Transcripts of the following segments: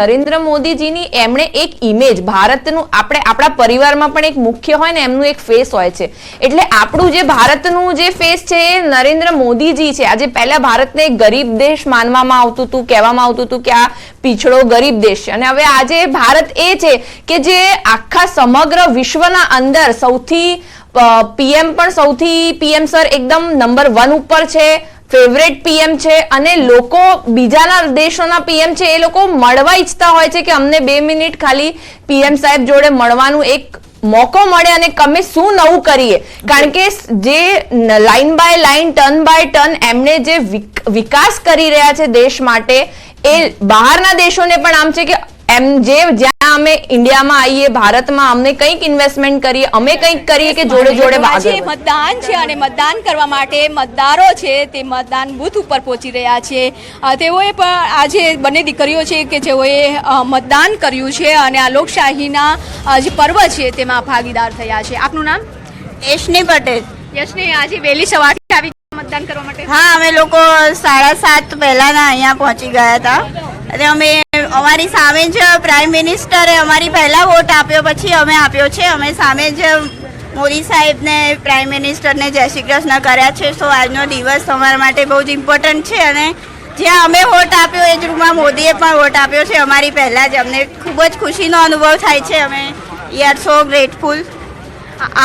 નરેન્દ્ર મોદીજીની એમણે એક ઇમેજ ભારતનું આપણા પરિવારમાં પણ એક મુખ્ય હોય ને એમનું એક ફેસ હોય છે એટલે આપણું જે ભારતનું જે ફેસ છે એ નરેન્દ્ર મોદીજી છે। આજે પહેલા ભારતને એક ગરીબ દેશ માનવામાં આવતું હતું, કહેવામાં આવતું હતું કે આ પીછડો ગરીબ દેશ છે અને હવે આજે ભારત એ છે કે જે આખા સમગ્ર વિશ્વના અંદર સૌથી પીએમ સર એકદમ નંબર 1 ઉપર છે, फेवरेट पीएम छे अने लोको बीजाना देशोना पीएम छे ए लोको मळवा इच्छता होय छे के अमने 2 मिनिट खाली पीएम साहेब जोड़े मळवानुं एक मौको मळे अने कमे शुं नवुं करीए कारण के जे line by line turn by turn एमणे जे विकास करी रह्या छे देश माटे ए बहारना देशोने पण आम छे के एम जे ज्यां अमे इंडिया में आईए भारत में अमने कंईक इन्वेस्टमेंट करिए अमे कंईक करिए के जोड़े जोड़े मतदान छे अने मतदान करवा माटे मतदारो छे ते मतदान बूथ उपर पहोंची रह्या छे। तेओए पण आजे बने दीकरीओ छे के जेओए मतदान कर्युं छे अने आ लोकशाहीना जे पर्व छे तेमां भागीदार थया छे। आपनुं नाम? यशनी पटेल। यशनी આજે વહેલી સવારથી આવી मतदान करवा माटे? हाँ, अमे लोको 7:30 પહેલાના અહીંયા પહોંચી ગયા હતા અને અમે અમારી સામે જ પ્રાઇમ મિનિસ્ટરે અમારી પહેલા વોટ આપ્યો, પછી અમે આપ્યો છે। અમે સામે જ મોદી સાહેબને પ્રાઇમ મિનિસ્ટરને જય શ્રી કૃષ્ણ કર્યા છે। સો આજનો દિવસ અમારા માટે બહુ જ ઇમ્પોર્ટન્ટ છે અને જ્યાં અમે વોટ આપ્યો એ જ રૂમમાં મોદીએ પણ વોટ આપ્યો છે અમારી પહેલા જ। અમને ખૂબ જ ખુશીનો અનુભવ થાય છે। અમે વી આર સો ગ્રેટફુલ।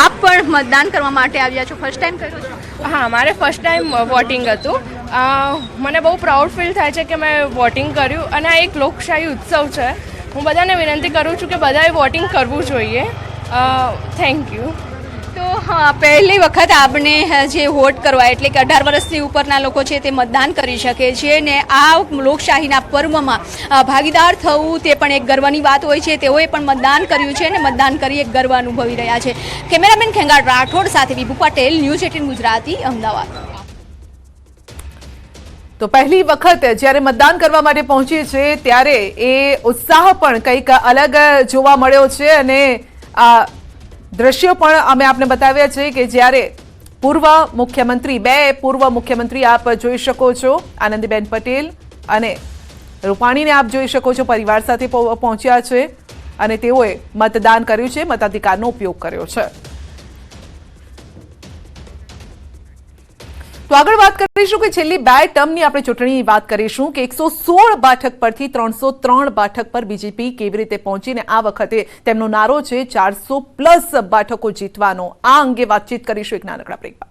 आप पण मतदान करवा माटे आव्या छो? फर्स्ट टाइम कर्यो छो? हाँ, मारे फर्स्ट टाइम वोटिंग हतुं। मने बहु प्राउड फील थाय छे के मैं वोटिंग कर्युं अने आ एक लोकशाही उत्सव छे। हूँ बधाने विनंती करूँ छूँ के बधाए वोटिंग करवुं जोईए। Thank you. तो हाँ, पहली वखत आपने जे वोट करवा एटले के 18 वर्षथी उपरना लोको छे ते मतदान करी शके छे ने आ लोकशाहीना पर्वमां भागीदार थवुं ते पण एक गर्वनी वात होय छे। तेओए पण मतदान कर्युं छे ने मतदान करी एक गर्व अनुभवी रह्या छे। केमेरामेन खेंगार राठोड साथे विभू पटेल, न्यूज़ 18 गुजराती, अमदावाद। तो पहली वखत ज्यारे मतदान करवा माटे पहोंची छे त्यारे ए उत्साह पण कंईक अलग जोवा मळ्यो छे अने आ दृश्यों पण अमे आपने बताव्या छे के ज्यारे पूर्व मुख्यमंत्री बे पूर्व मुख्यमंत्री आप जोई शको छो आनंदीबेन पटेल अने रूपाणी ने आप जोई शको छो परिवार साथे पहोंच्या छे अने तेओए मतदान कर्युं छे, मताधिकारनो उपयोग कर्यो छे। तो आगळ बात करीशुं के छेल्ली 2 टर्मनी आपणे चूंटणीनी बात करीशुं के 116 બેઠક परथी 303 બેઠક पर बीजेपी केवी रीते पहोंचीने आ वखते तेमनो नारो छे 400+ બેઠકો जीतवानो। आ अंगे बातचीत करीशुं एक नानकड़ा ब्रेक बाद।